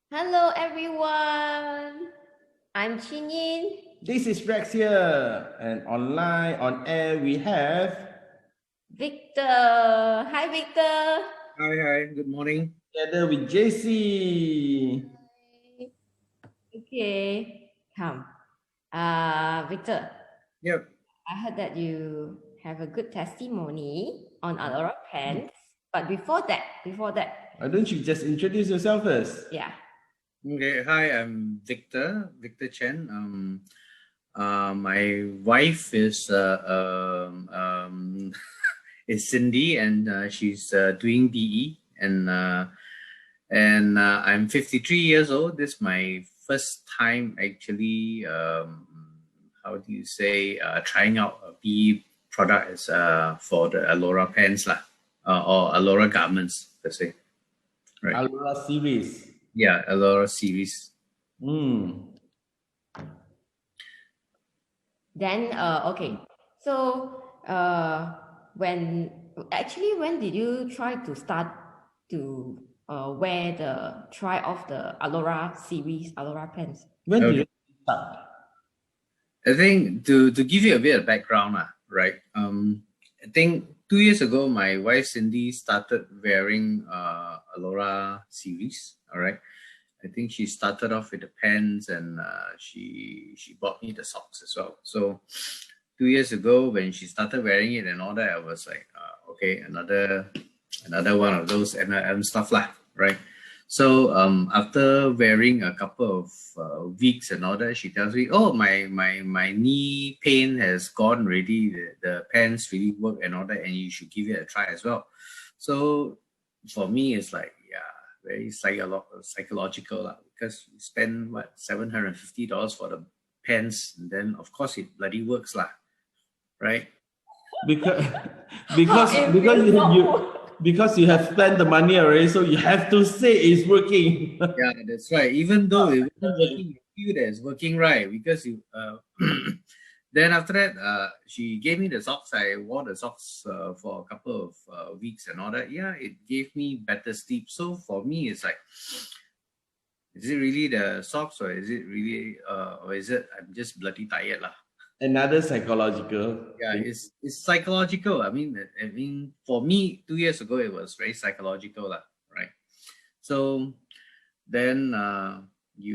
Hello everyone, I'm Chinyin. This is Rex here, and online, on air, we have Victor. Hi Victor. Hi, good morning. together with JC. Okay, come. Victor, Yep. I heard that you have a good testimony on Aulora pants. But before that, Why don't you just introduce yourself first? yeah. Okay. Hi, I'm Victor Chen. My wife is is Cindy, and she's doing BE, and I'm 53 years old. This is my first time actually. How do you say? Trying out a BE product as for the Aulora pants lah, or Aulora garments per se. Right. Aulora Series. Yeah, Aulora Series. Then okay. So when did you try to start to try off the Aulora series, Aulora pants? When Okay. did you start? I think to give you a bit of background, right? I think 2 years ago, my wife Cindy started wearing Aulora Series. All right. I think she started off with the pants, and she bought me the socks as well. So 2 years ago, when she started wearing it and all that, I was like, okay, another one of those NRM stuff lah, right? So after wearing a couple of weeks and all that, she tells me, "Oh, my knee pain has gone already. The pants really work and all that, and you should give it a try as well." So for me, it's like, yeah, very psychological lah, because you spend what $750 for the pants, and then of course it bloody works lah, right? Because It will because you have spent the money already, so you have to say it's working. Yeah, that's right. Even though it wasn't working, you feel that it's working, right? Because you then after that, she gave me the socks. I wore the socks for a couple of weeks and all that. Yeah, it gave me better sleep. So for me, it's like, is it really the socks, or is it really or is it I'm just bloody tired lah? Another psychological. Yeah, it's psychological. I mean, for me, 2 years ago, it was very psychological lah, right? So then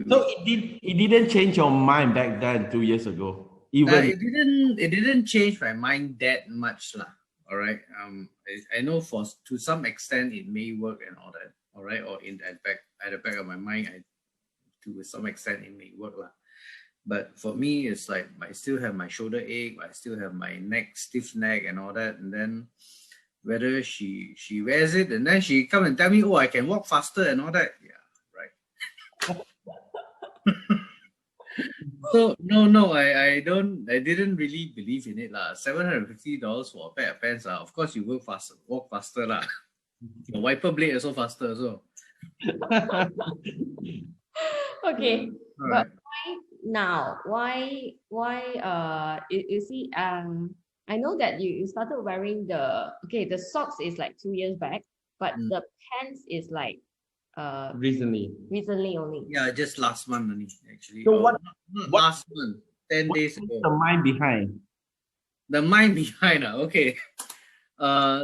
So it didn't change your mind back then 2 years ago. Even it didn't change my mind that much lah. All right. I know to some extent it may work and all that. All right. Or at the back of my mind, to some extent it may work lah. But for me, it's like I still have my shoulder ache, I still have my stiff neck and all that. And then whether she wears it, and then she come and tell me, "Oh, I can walk faster and all that." Yeah, right. So no, I didn't really believe in it lah. $750 for a pair of pants lah. Of course, you walk faster lah. Your wiper blade also faster also. Okay, All but right. why you see I know that you started wearing the socks is like 2 years back, but the pants is like recently only. Yeah, just last month only actually. So not last month, 10 days ago. the mind behind? The mind behind okay.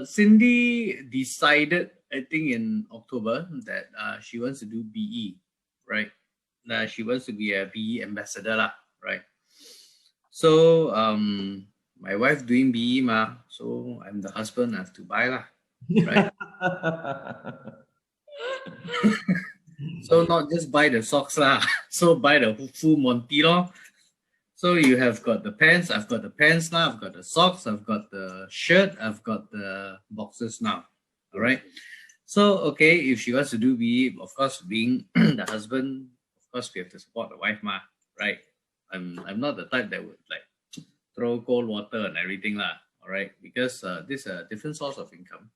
Cindy decided, I think in October, that she wants to do BE, right? She wants to be a BE ambassador lah, right? So my wife doing BE ma, so I'm the husband, I have to buy lah, right? So not just buy the socks lah, so buy the full Monty lor. So you have got the pants, I've got the pants now, I've got the socks, I've got the shirt, I've got the boxers now. All right. So okay, if she wants to do BE, of course, being the husband, of course we have to support the wife ma, right? I'm not the type that would like throw cold water and everything lah. All right, because this is a different source of income.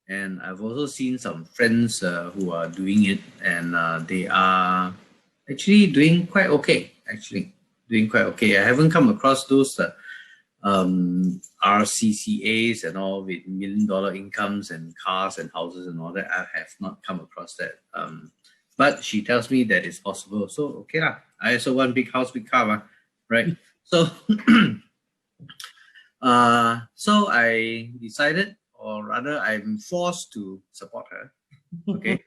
And I've also seen some friends who are doing it, and they are actually doing quite okay. I haven't come across those RCCAs and all with $1 million incomes and cars and houses and all that. I have not come across that. But she tells me that it's possible. So, okay lah. I also want big house, big car, right? So, so I decided, or rather I'm forced to support her. Okay.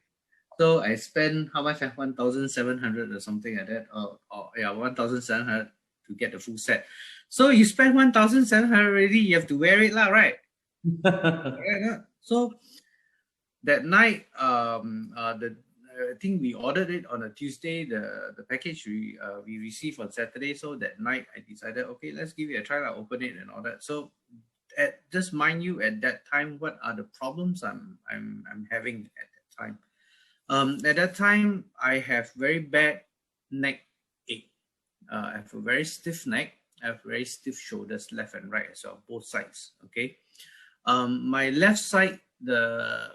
So I spent how much? 1,700 or something like that. Or yeah, 1,700 to get the full set. So you spend 1,700 already, you have to wear it lah, right? Yeah. So that night, I think we ordered it on a Tuesday. The package we received on Saturday. So that night I decided, okay, let's give it a try. I'll open it and all that. So just mind you, at that time, what are the problems I'm having at that time? At that time, I have very bad neck ache. I have a very stiff neck. I have very stiff shoulders, left and right as well, both sides. Okay. My left side, the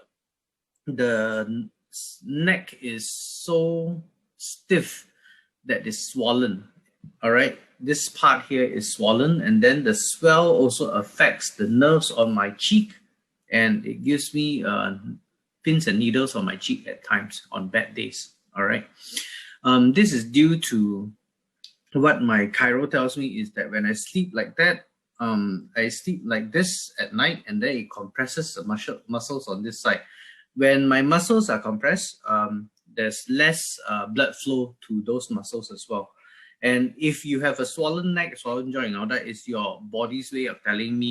neck is so stiff that it's swollen. All right. This part here is swollen, and then the swell also affects the nerves on my cheek, and it gives me pins and needles on my cheek at times on bad days. All right. This is due to what my chiro tells me is that when I sleep like that, I sleep like this at night, and then it compresses the muscles on this side. When my muscles are compressed, there's less blood flow to those muscles as well. And if you have a swollen neck, swollen joint, and all that, is your body's way of telling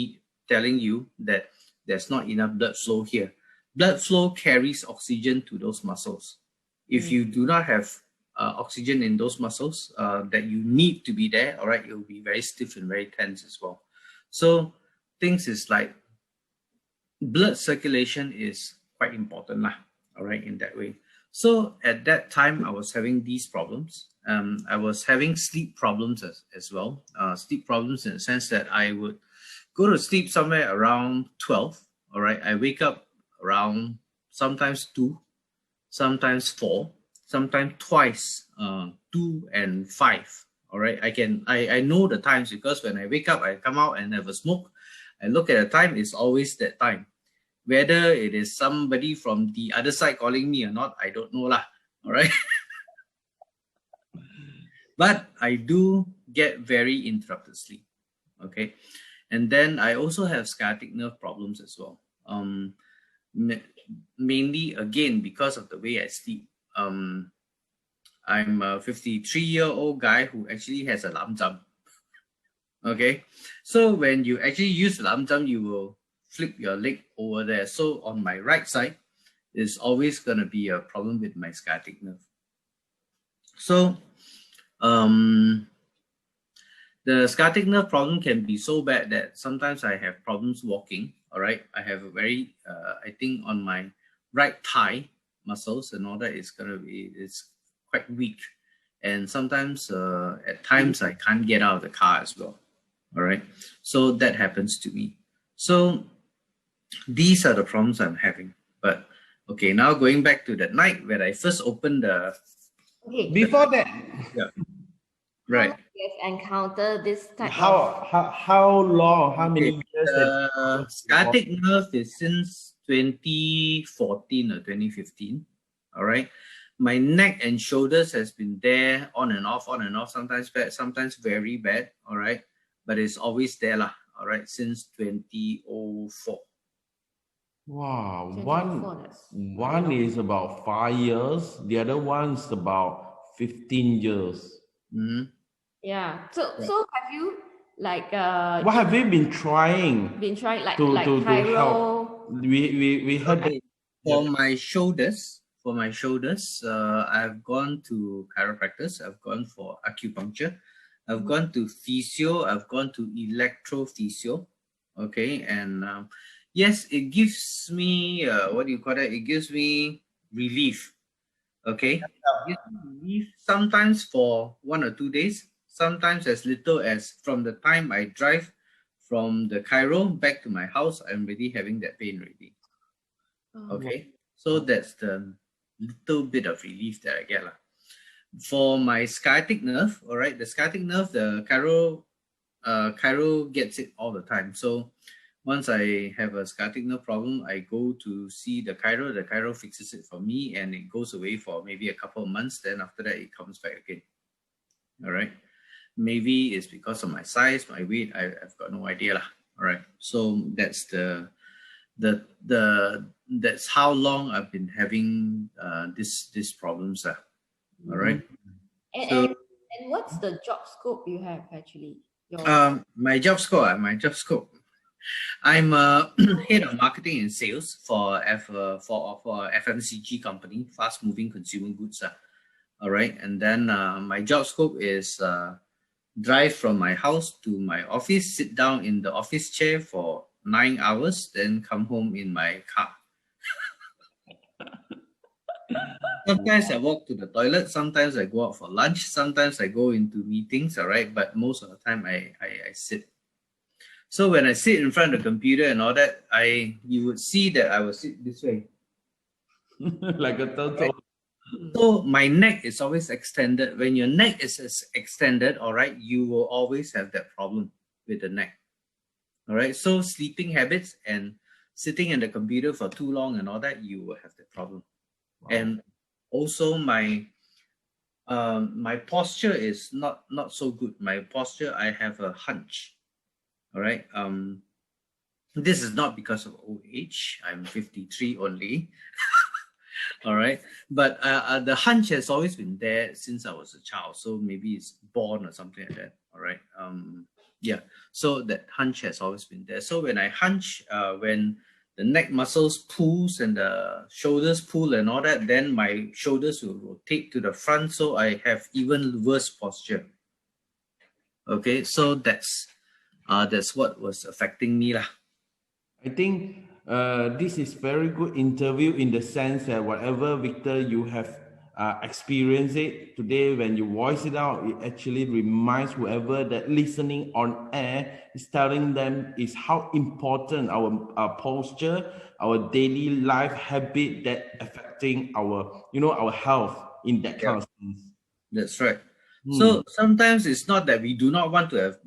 you that there's not enough blood flow here. Blood flow carries oxygen to those muscles. If you do not have oxygen in those muscles that you need to be there, all right, you'll be very stiff and very tense as well. So things is like blood circulation is quite important lah, all right, in that way. So at that time, I was having these problems. I was having sleep problems as well. Sleep problems in the sense that I would go to sleep somewhere around 12, all right. I wake up around sometimes 2, sometimes 4, sometimes twice 2 and 5. All right, I know the times because when I wake up, I come out and have a smoke. I look at the time, it's always that time. Whether it is somebody from the other side calling me or not, I don't know lah. All right. But I do get very interrupted sleep. Okay. And then I also have sciatic nerve problems as well. Mainly again because of the way I sleep. I'm a 53-year-old guy who actually has a lam jam. Okay, so when you actually use lam jam, you will flip your leg over there. So on my right side is always going to be a problem with my sciatic nerve. So the sciatic nerve problem can be so bad that sometimes I have problems walking. All right, I have a very I think on my right thigh muscles and all that is it's quite weak, and sometimes at times I can't get out of the car as well. All right, so that happens to me. So these are the problems I'm having. But okay, now going back to that night when I first opened the Before that, yeah, right. You've encountered this type how long? How many years? Sciatic nerve is since 2014 or 2015. All right. My neck and shoulders has been there on and off, sometimes bad, sometimes very bad. All right. But it's always there lah. All right. Since 2004. Wow. One is about 5 years. The other one's about 15 years. Mm-hmm. Yeah. So have you like what have you been trying? Like to chiro? help? We heard okay. For my shoulders, I've gone to chiropractors, I've gone for acupuncture, I've gone to physio, I've gone to electrophysio. Okay, and yes, it gives me what do you call it? It gives me relief. Okay, it gives me relief sometimes for 1 or 2 days, sometimes as little as from the time I drive from the chiro back to my house, I'm really having that pain already. Okay, so that's the little bit of relief that I get lah. For my sciatic nerve, all right, the sciatic nerve, the chiro gets it all the time. So Once I have a sciatic nerve problem, I go to see the chiro. The chiro fixes it for me, and it goes away for maybe a couple of months. Then after that, it comes back again. All right. Maybe it's because of my size, my weight. I've got no idea lah. All right. So that's that's how long I've been having these problems. All right. And what's the job scope you have actually? My job scope. I'm a head of marketing and sales for a FMCG company, fast moving consumer goods. All right. And then my job scope is drive from my house to my office, sit down in the office chair for 9 hours, then come home in my car. Sometimes I walk to the toilet, sometimes I go out for lunch, sometimes I go into meetings, all right, but most of the time I sit. So when I sit in front of the computer and all that, you would see that I will sit this way. Like a turtle. Right? So my neck is always extended. When your neck is extended, all right, you will always have that problem with the neck. All right, so sleeping habits and sitting in the computer for too long and all that, you will have that problem. Wow. And also my posture is not so good. My posture, I have a hunch. All right. This is not because of old age. I'm 53 only. All right. But the hunch has always been there since I was a child. So maybe it's born or something like that. All right. Yeah. So that hunch has always been there. So when I hunch, when the neck muscles pulls and the shoulders pull and all that, then my shoulders will rotate to the front. So I have even worse posture. Okay. So that's what was affecting me lah. I think this is very good interview in the sense that whatever, Victor, you have experienced it today, when you voice it out, it actually reminds whoever that listening on air is telling them is how important our posture, our daily life habit that affecting our health in that kind of sense. That's right. So sometimes it's not that we do not want to have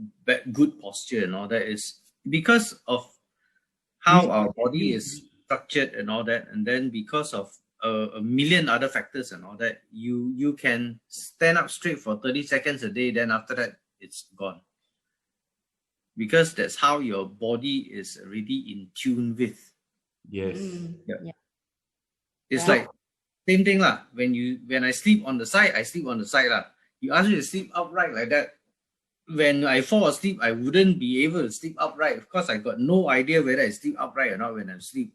good posture and all that. Is because of how our body is structured and all that, and then because of a million other factors and all that, you can stand up straight for 30 seconds a day, then after that it's gone, because that's how your body is already in tune with. Yes. Yeah. It's like same thing lah. When I sleep on the side, I sleep on the side lah. You ask me to sleep upright like that. When I fall asleep, I wouldn't be able to sleep upright. Of course, I got no idea whether I sleep upright or not when I'm asleep.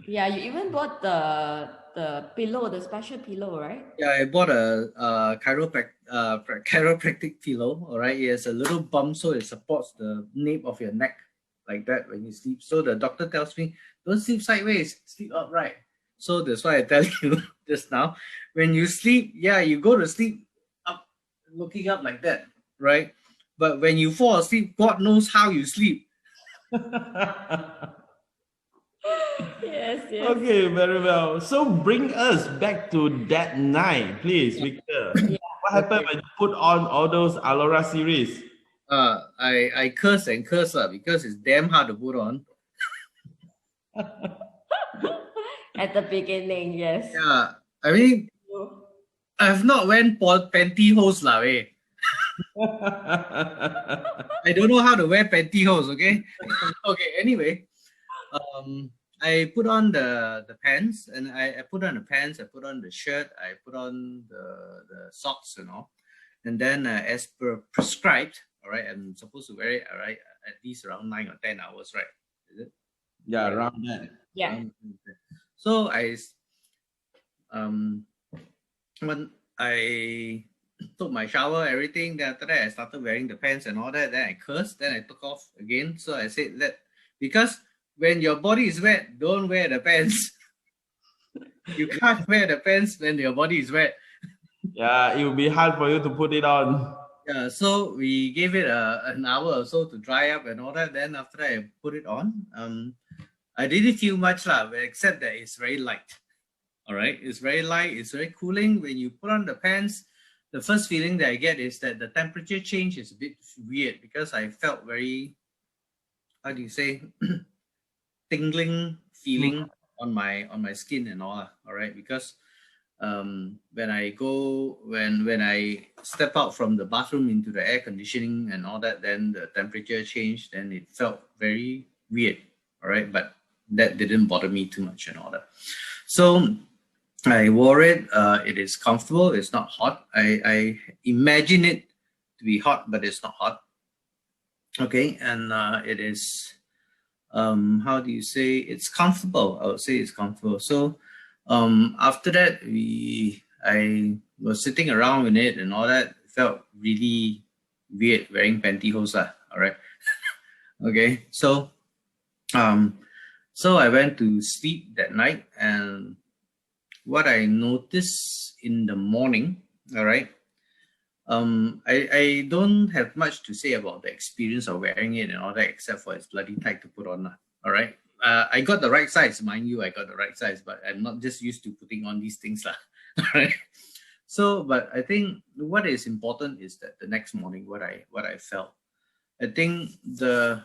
Yeah, you even bought the pillow, the special pillow, right? Yeah, I bought a chiropractic pillow. All right, it has a little bump, so it supports the nape of your neck like that when you sleep. So the doctor tells me, don't sleep sideways, sleep upright. So that's why I tell you just now, when you sleep, you go to sleep up, looking up like that, right? But when you fall asleep, God knows how you sleep. Yes. Okay, very well. So bring us back to that night, please, Victor. What happened when you put on all those Aulora series? I curse and curse because it's damn hard to put on. At the beginning, yes. Yeah, I mean, I've not went for pantyhose lah, eh. I don't know how to wear pantyhose, okay? Okay, anyway, I put on the pants, and I put on the pants, I put on the shirt, I put on the socks and all. And then as per prescribed, all right, I'm supposed to wear it, all right, at least around 9 or 10 hours, right? Is it? Yeah, around that. Yeah. So when I took my shower, everything, then after that I started wearing the pants and all that, then I cursed, then I took off again. So I said that because when your body is wet, don't wear the pants. You can't wear the pants when your body is wet. Yeah, it will be hard for you to put it on. Yeah, so we gave it an hour or so to dry up and all that. Then after that, I put it on. I didn't feel much lah, except that it's very light. All right, it's very light. It's very cooling. When you put on the pants, the first feeling that I get is that the temperature change is a bit weird because I felt very how do you say, tingling feeling on my skin and all right, because when I step out from the bathroom into the air conditioning and all that, then the temperature changed, then it felt very weird, all right, but that didn't bother me too much and all that. So I wore it. It is comfortable. It's not hot. I imagine it to be hot, but it's not hot. Okay, and it is, how do you say, it's comfortable. I would say it's comfortable. So after that, I was sitting around in it and all that. It felt really weird wearing pantyhose. All right. Okay, so I went to sleep that night, and what I noticed in the morning, all right, I don't have much to say about the experience of wearing it and all that, except for it's bloody tight to put on. All right. I got the right size, mind you, I got the right size, but I'm not just used to putting on these things. All right. So, but I think what is important is that the next morning, what I felt. I think the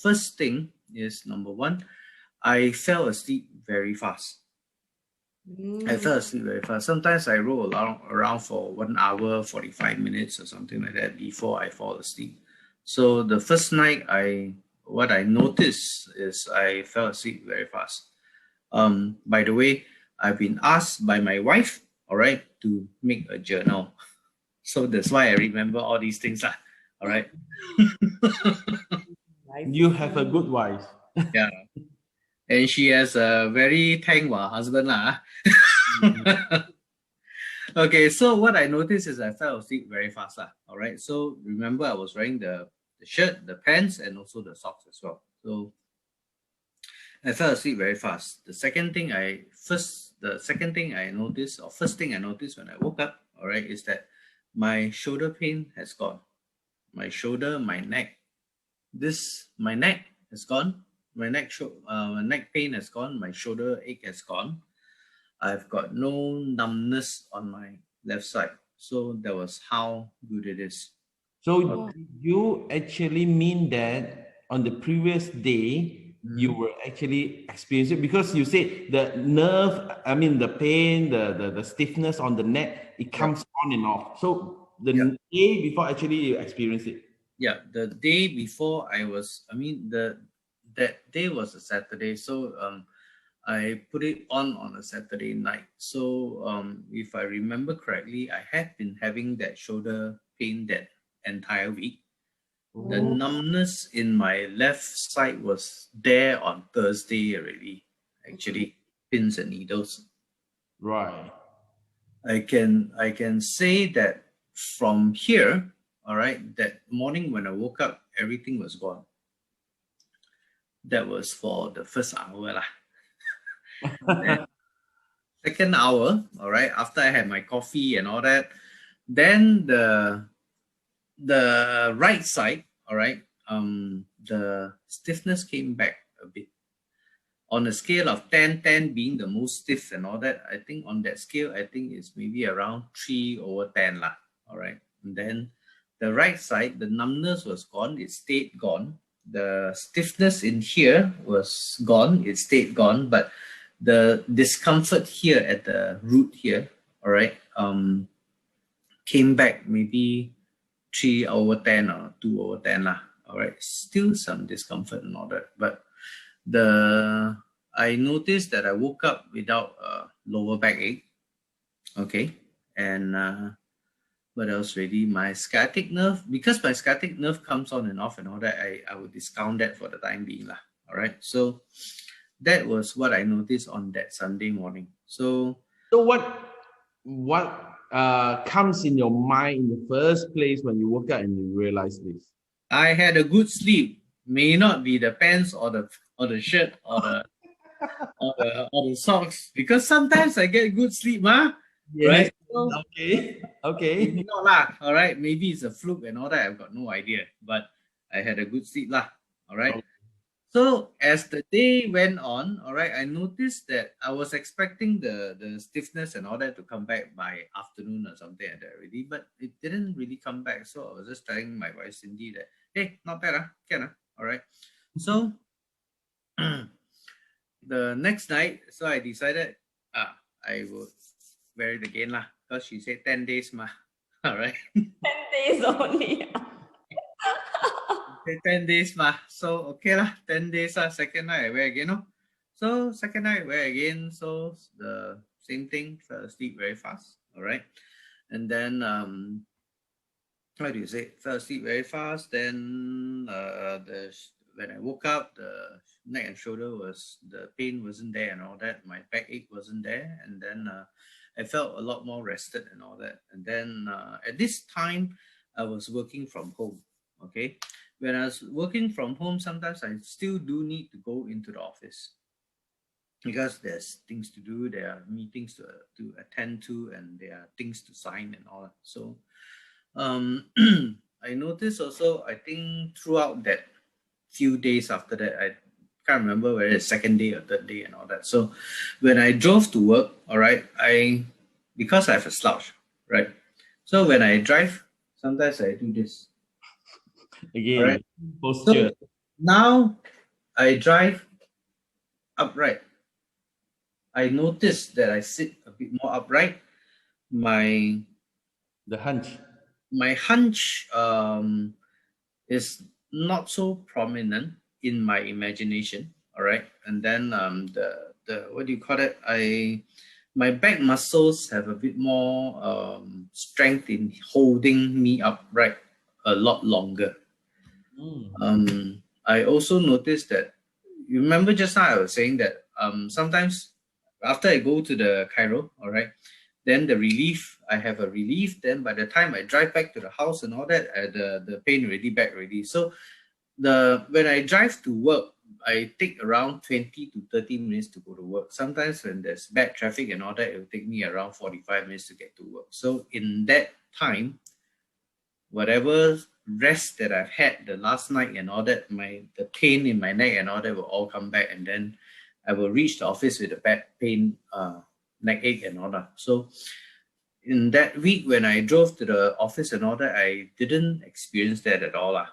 first thing is, number one, I fell asleep very fast. I fell asleep very fast. Sometimes I roll around for 1 hour, 45 minutes or something like that before I fall asleep. So the first night, what I noticed is I fell asleep very fast. By the way, I've been asked by my wife, all right, to make a journal. So that's why I remember all these things. All right. You have a good wife. Yeah. And she has a very thanghwa husband. Okay, so what I noticed is I fell asleep very fast. All right. So remember, I was wearing the shirt, the pants, and also the socks as well. So I fell asleep very fast. The second thing I noticed, or first thing I noticed when I woke up, all right, is that my shoulder pain has gone. My shoulder, my neck. My neck has gone. My neck pain has gone. My shoulder ache has gone. I've got no numbness on my left side. So that was how good it is. So you actually mean that on the previous day, you were actually experiencing, because you said the nerve, I mean the pain, the stiffness on the neck, it comes on and off. So the day before actually you experienced it. Yeah, the day before that day was a Saturday. So I put it on a Saturday night. So if I remember correctly, I had been having that shoulder pain that entire week. The numbness in my left side was there on Thursday already, actually, pins and needles. Right. I can say that from here, all right, that morning when I woke up, everything was gone. That was for the first hour. Second hour, all right, after I had my coffee and all that, then the right side, all right, the stiffness came back a bit. On a scale of 10 being the most stiff and all that, I think on that scale, I think it's maybe around 3/10 lah. All right. And then the right side, the numbness was gone. It stayed gone. The stiffness in here was gone. It stayed gone. But the discomfort here at the root here, all right, came back maybe 3/10 or 2/10 lah. All right. Still some discomfort and all that. But I noticed that I woke up without lower backache. Okay. And what else really? My sciatic nerve, because my sciatic nerve comes on and off and all that, I would discount that for the time being. All right. So that was what I noticed on that Sunday morning. So what comes in your mind in the first place when you woke up and you realize this? I had a good sleep. May not be the pants or the shirt or the or the socks, because sometimes I get good sleep, Yes. right? So, okay. Maybe not lah. All right, maybe it's a fluke and all that. I've got no idea, but I had a good sleep lah. All right. Okay. So as the day went on, all right, I noticed that I was expecting the stiffness and all that to come back by afternoon or something like that already, but it didn't really come back. So I was just telling my wife Cindy that, hey, not bad, all right. So the next night, so I decided I would wear it again lah, because she said 10 days ma. All right. 10 days only. 10 days ma. So okay lah, 10 days lah. Second night I wear again. No? So second night I wear again. So the same thing, fell asleep very fast. All right. And then how do you say? Fell asleep very fast. Then when I woke up, the neck and shoulder the pain wasn't there and all that. My backache wasn't there. And then I felt a lot more rested and all that. And then at this time, I was working from home. Okay. When I was working from home, sometimes I still do need to go into the office because there's things to do, there are meetings to attend to, and there are things to sign and all that. So I noticed also, I think throughout that few days after that, I can't remember whether it's second day or third day and all that. So when I drove to work, all right, because I have a slouch, right? So when I drive, sometimes I do this. Again, right? posture. So now I drive upright. I notice that I sit a bit more upright. The hunch. My hunch is not so prominent in my imagination. All right, and then the what do you call it? My back muscles have a bit more strength in holding me upright a lot longer. I also noticed that, you remember just now I was saying that sometimes after I go to the chiro, all right, then I have a relief. Then by the time I drive back to the house and all that, the pain already back already. So when I drive to work, I take around 20 to 30 minutes to go to work. Sometimes when there's bad traffic and all that, it will take me around 45 minutes to get to work. So in that time, whatever rest that I've had the last night and all that, the pain in my neck and all that will all come back, and then I will reach the office with a back pain, neck ache and all that. So in that week when I drove to the office and all that, I didn't experience that at all.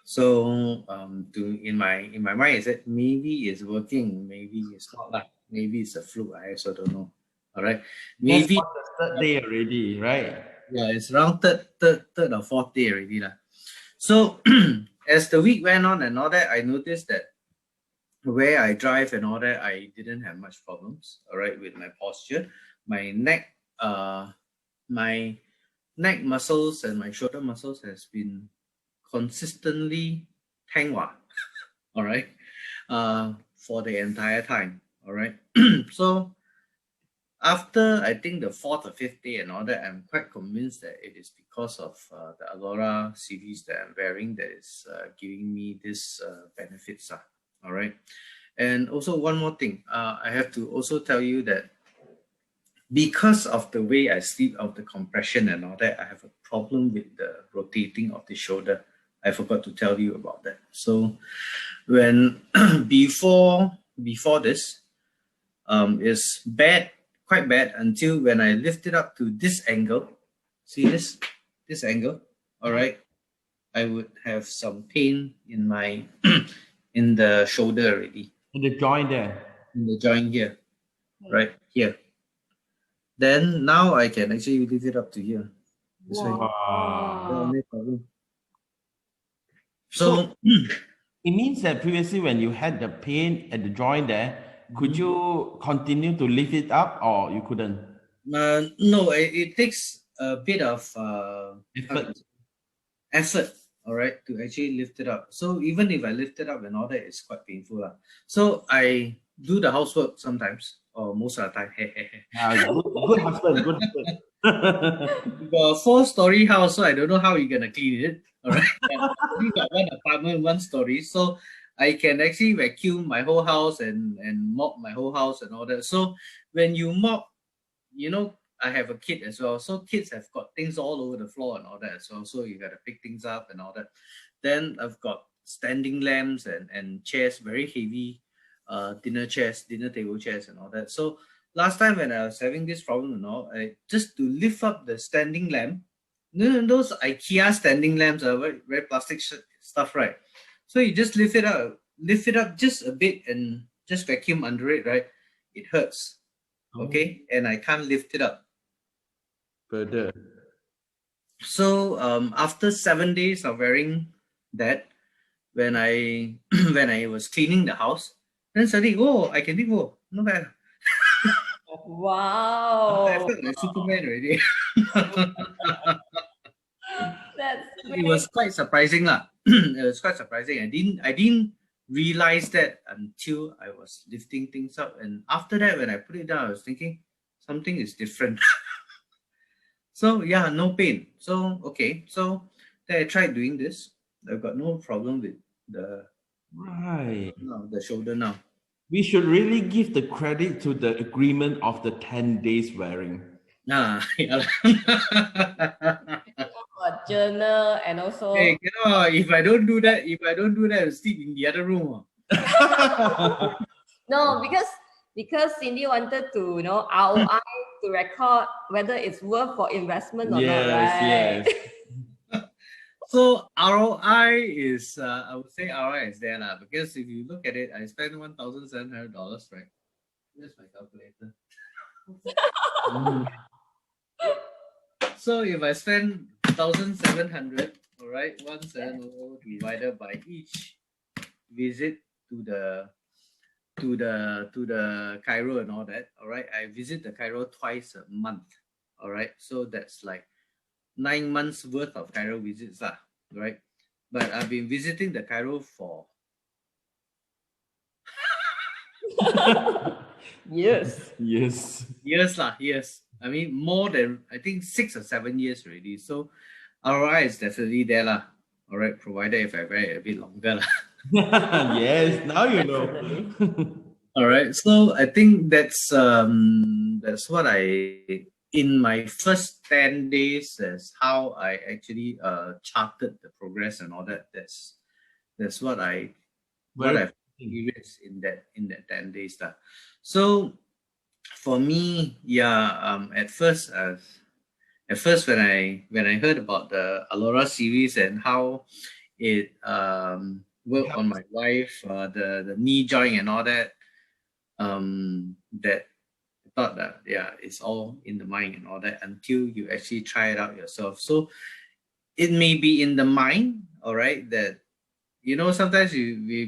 So in my mind is that maybe it's working, maybe it's not, maybe it's a fluke. I also don't know. All right, maybe that's the third day already, right? Yeah, it's around third or fourth day already. So as the week went on and all that, I noticed that where I drive and all that, I didn't have much problems, all right, with my posture. My neck muscles and my shoulder muscles has been consistently tangwa, all right, for the entire time, all right. So after I think the fourth or fifth day and all that, I'm quite convinced that it is because of the Aulora series that I'm wearing that is giving me this benefits. All right. And also one more thing, I have to also tell you that because of the way I sleep, of the compression and all that, I have a problem with the rotating of the shoulder. I forgot to tell you about that. So when before this, is bad, quite bad, until when I lift it up to this angle. See this angle, all right, I would have some pain in my in the shoulder already, in the joint there, in the joint here, right here. Then now I can actually lift it up to here. This way. Wow. So it means that previously when you had the pain at the joint there, could you continue to lift it up, or you couldn't? No, it takes a bit of effort, all right, to actually lift it up. So even if I lift it up and all that, it's quite painful. So I do the housework sometimes, or most of the time. Good husband, good husband. We got a 4-story house, so I don't know how you're gonna clean it. All right, we got one apartment, 1 story, so I can actually vacuum my whole house and mop my whole house and all that. So when you mop, I have a kid as well. So kids have got things all over the floor and all that as well. So you got to pick things up and all that. Then I've got standing lamps and chairs, very heavy dinner table chairs and all that. So last time when I was having this problem and all, just to lift up the standing lamp, those IKEA standing lamps are very, very plastic stuff, right? So you just lift it up just a bit and just vacuum under it, right? It hurts. Okay, and I can't lift it up further. So after 7 days of wearing that, when I when I was cleaning the house, then suddenly, oh, I can think, oh, not bad. I Wow. felt like Superman already. That's It was quite surprising, lah. It was quite surprising. I didn't realize that until I was lifting things up, and after that, when I put it down, I was thinking something is different. So yeah, no pain. So okay, so then I tried doing this. I've got no problem with the Right. the shoulder now. We should really give the credit to the agreement of the 10 days wearing. Yeah. a journal and also Hey, if I don't do that, I'll sleep in the other room. no, because Cindy wanted to, ROI to record whether it's worth for investment or not, right? Yes. So ROI is, I would say ROI is there now, because if you look at it, I spent $1,700, right? Here's my calculator. So if I spend 1,700, all right, 1,700 divided by each visit to the chiro and all that, all right, I visit the chiro twice a month, all right, so that's like 9 months worth of chiro visits, right? But I've been visiting the chiro for Yes. years. I mean, more than, I think, 6 or 7 years already. So ROI is definitely there, all right, provided if I wear it a bit longer. Yes, now you know. All right, so I think that's what in my first 10 days, that's how I actually charted the progress and all that. That's what I've experienced in that 10 days. So for me, at first when I heard about the Aulora series and how it worked on my wife, the knee joint and all that, that I thought that it's all in the mind and all that until you actually try it out yourself. So it may be in the mind, all right, that sometimes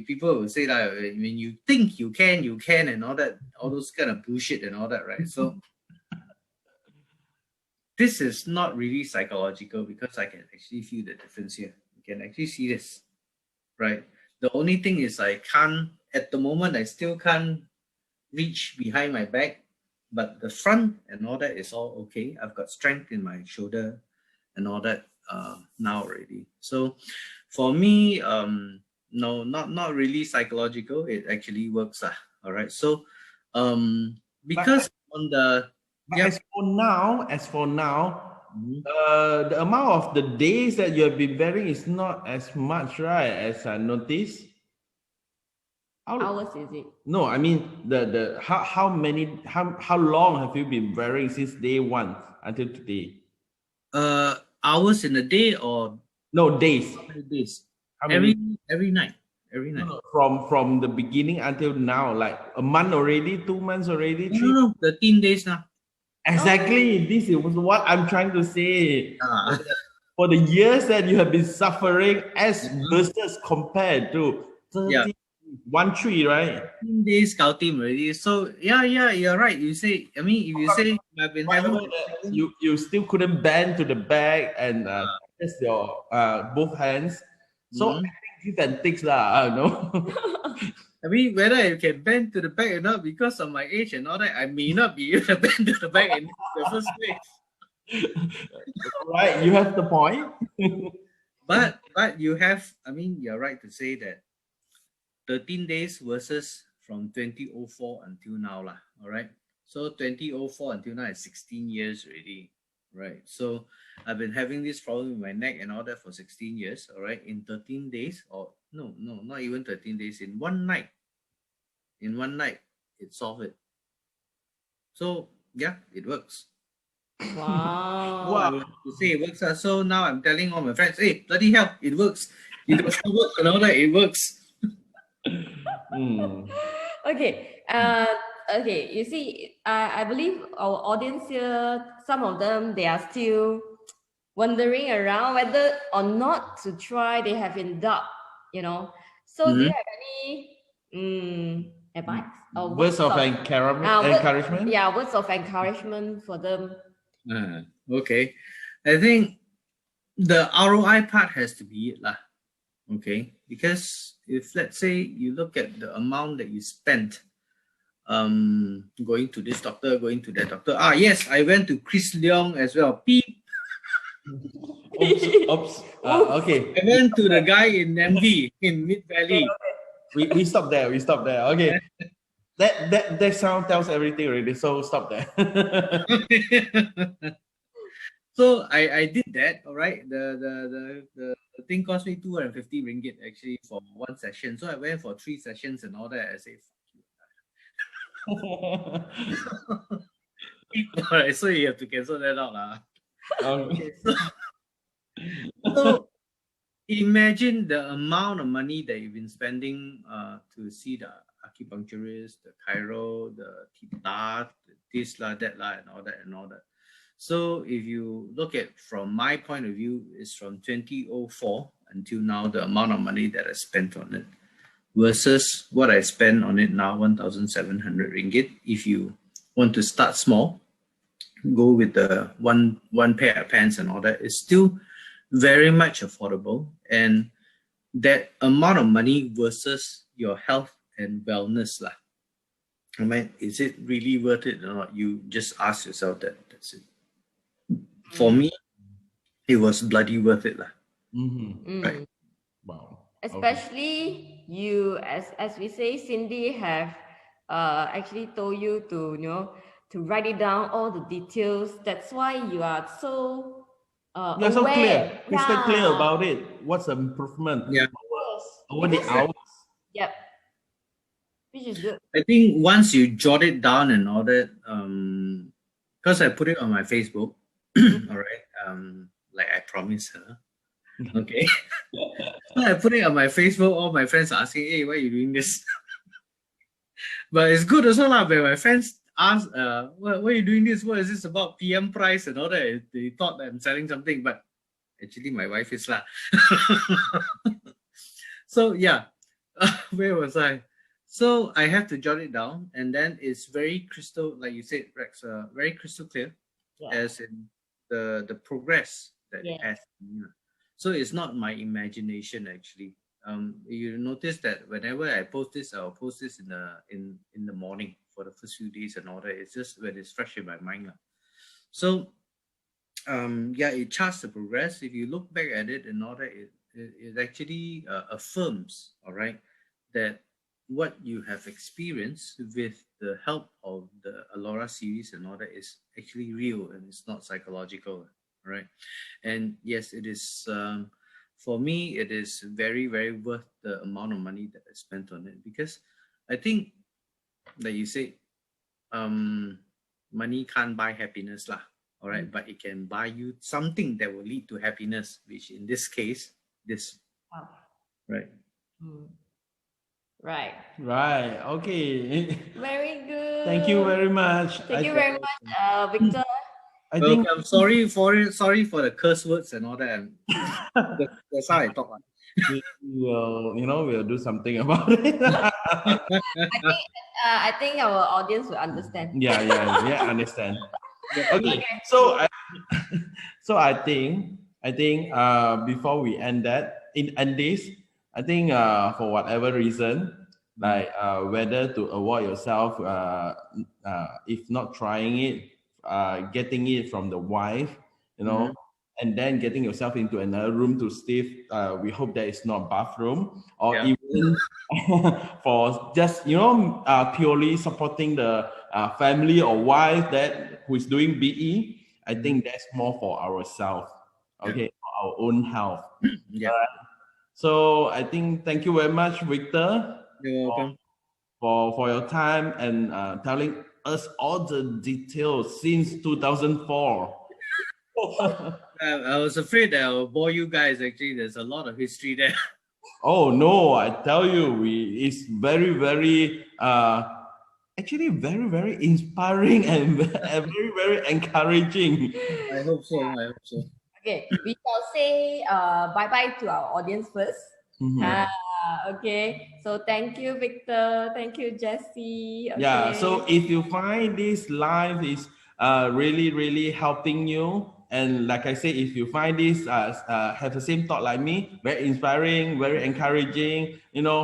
people will say that when you think you can and all that, all those kind of bullshit and all that, right? So this is not really psychological, because I can actually feel the difference here. You can actually see this, right? The only thing is at the moment, I still can't reach behind my back, but the front and all that is all okay. I've got strength in my shoulder and all that now already. So for me, no, not really psychological. It actually works. All right. So because as for now, the amount of the days that you have been wearing is not as much, right? As I noticed. Hours is it? No, I mean how long have you been wearing since day one until today? Hours in a day or no days? Days. How many? Every night. Every night. No, from the beginning until now, like a month already, 2 months already, 3. No, 13 days now. Exactly. This is what I'm trying to say. For the years that you have been suffering as versus compared to 13, 1-3, right? 15 days scouting already. So you're right. You say, I mean, if you say I've been having you still couldn't bend to the back and just your both hands. So I think give and takes no. I mean, whether I can bend to the back or not, because of my age and all that, I may not be able to bend to the back in the first place. Right, you have the point. But you have, I mean, you're right to say that 13 days versus from 2004 until now, all right? So 2004 until now is 16 years already, right? So I've been having this problem with my neck and all that for 16 years, all right? In 13 days, or no, not even 13 days, in one night, it solved it. So yeah, it works. Wow. To say it works. So now I'm telling all my friends, hey, bloody hell, it works. It doesn't work and all that. It works. Okay. Okay. You see, I believe our audience here, some of them, they are still wondering around whether or not to try. They have in doubt, you know. So, do you have any advice or Words of encouragement? Yeah, words of encouragement for them. Okay. I think the ROI part has to be it lah. Okay, because if let's say you look at the amount that you spent going to this doctor, going to that doctor. Yes, I went to Chris Leong as well. Beep. Oops. Okay. I went to the guy in MV in Mid Valley. We stop there. Okay. That sound tells everything already. So stop there. So I did that. All right. The thing cost me 250 ringgit actually for one session. So I went for 3 sessions and all that. I say, all right. So you have to cancel that out lah. Okay. So imagine the amount of money that you've been spending to see the acupuncturist, the chiro, the tita, this la, that la, and all that. So if you look at from my point of view, it's from 2004 until now, the amount of money that I spent on it versus what I spend on it now, 1,700 ringgit. If you want to start small, go with the one pair of pants and all that, it's still very much affordable. And that amount of money versus your health and wellness lah. I mean, is it really worth it or not? You just ask yourself that. That's it. For me, it was bloody worth it lah. Right. Wow. Especially you, as we say, Cindy have actually told you to to write it down, all the details. That's why you are so You're so aware. crystal clear about it. What's the improvement? Yeah. Over the hours. Yep. Which is good. I think once you jot it down and all that, because I put it on my Facebook, all right, like I promised her. Okay. So I put it on my Facebook. All my friends are asking, hey, why are you doing this? But it's good also lah. When my friends ask, why are you doing this? What is this about? PM price and all that. They thought that I'm selling something, but actually my wife is lah. So yeah, where was I? So I have to jot it down, and then it's very crystal, like you said, Rex, very crystal clear, as in the progress that it has. So it's not my imagination actually. You notice that whenever I post this, I'll post this in the morning for the first few days and all that. It's just when it's fresh in my mind. So it charts the progress. If you look back at it and all that, it actually affirms, all right, that what you have experienced with the help of the Aulora series and all that is actually real and it's not psychological, right? And yes, it is. For me, it is very, very worth the amount of money that I spent on it, because I think that you say, money can't buy happiness lah, all right, but it can buy you something that will lead to happiness, which in this case, this, right? Right. Okay. Very good. Thank you very much. Thank you very much, Victor. I think I'm sorry for the curse words and all that. That's how I talk. We'll do something about it. I think our audience will understand. Yeah, understand. Okay, so I think before we end this, I think for whatever reason, like whether to avoid yourself, if not trying it, getting it from the wife, and then getting yourself into another room to sleep. We hope that it's not bathroom, or even for just purely supporting the family or wife who is doing BE. I think that's more for ourselves, okay, for our own health. So I think thank you very much, Victor. You're welcome. For your time and telling us all the details since 2004. I was afraid that I will bore you guys. Actually, there's a lot of history there. Oh no, I tell you, it's very, very actually very, very inspiring and very, very encouraging. I hope so. I hope so. Okay, we shall say bye-bye to our audience first. Mhm. Okay, so thank you, Victor. Thank you, Jessie. Yeah, Okay. so if you find this live is really, really helping you, and like I said, if you find this have the same thought like me, very inspiring, very encouraging,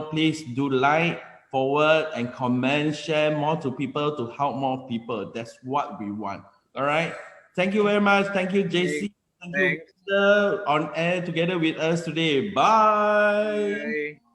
please do like, forward, and comment, share more to people to help more people. That's what we want. All right. Thank you very much. Thank you, Okay, JC. Thank you, thanks. Victor, on air together with us today. Bye. Bye.